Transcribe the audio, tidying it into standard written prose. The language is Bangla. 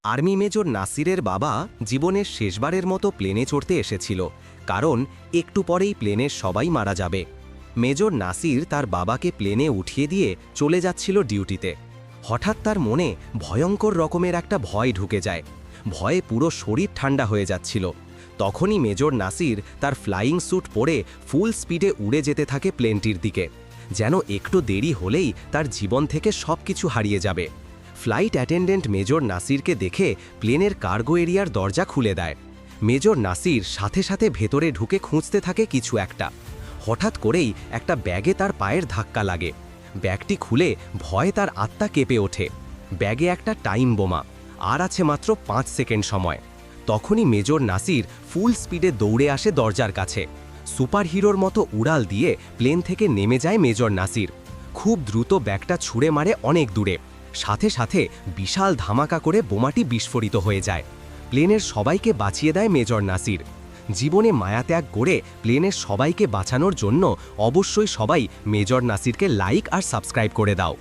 আর্মি মেজর নাসিরের বাবা জীবনের শেষবারের মতো প্লেনে চড়তে এসেছিল, কারণ একটু পরেই প্লেনের সবাই মারা যাবে। মেজর নাসির তার বাবাকে প্লেনে উঠিয়ে দিয়ে চলে যাচ্ছিল ডিউটিতে। হঠাৎ তার মনে ভয়ঙ্কর রকমের একটা ভয় ঢুকে যায়। ভয়ে পুরো শরীর ঠান্ডা হয়ে যাচ্ছিল। তখনই মেজর নাসির তার ফ্লাইং স্যুট পরে ফুল স্পিডে উড়ে যেতে থাকে প্লেনটির দিকে, যেন একটু দেরি হলেই তার জীবন থেকে সব কিছু হারিয়ে যাবে। ফ্লাইট অ্যাটেন্ডেন্ট মেজর নাসিরকে দেখে প্লেনের কার্গো এরিয়ার দরজা খুলে দেয়। মেজর নাসির সাথে সাথে ভেতরে ঢুকে খুঁজতে থাকে কিছু একটা। হঠাৎ করেই একটা ব্যাগে তার পায়ের ধাক্কা লাগে। ব্যাগটি খুলে ভয়ে তার আত্মা কেঁপে ওঠে। ব্যাগে একটা টাইম বোমা, আর আছে মাত্র 5 সেকেন্ড সময়। তখনই মেজর নাসির ফুল স্পিডে দৌড়ে আসে দরজার কাছে। সুপারহিরোর মতো উড়াল দিয়ে প্লেন থেকে নেমে যায় মেজর নাসির। খুব দ্রুত ব্যাগটা ছুঁড়ে মারে অনেক দূরে। সাথে সাথে বিশাল ধামাকা করে বোমাটি বিস্ফোরিত হয়ে যায়। প্লেনের সবাইকে বাঁচিয়ে দেয় মেজর নাসির। জীবনে মায়াত্যাগ করে প্লেনের সবাইকে বাঁচানোর জন্য অবশ্যই সবাই মেজর নাসিরকে লাইক আর সাবস্ক্রাইব করে দাও।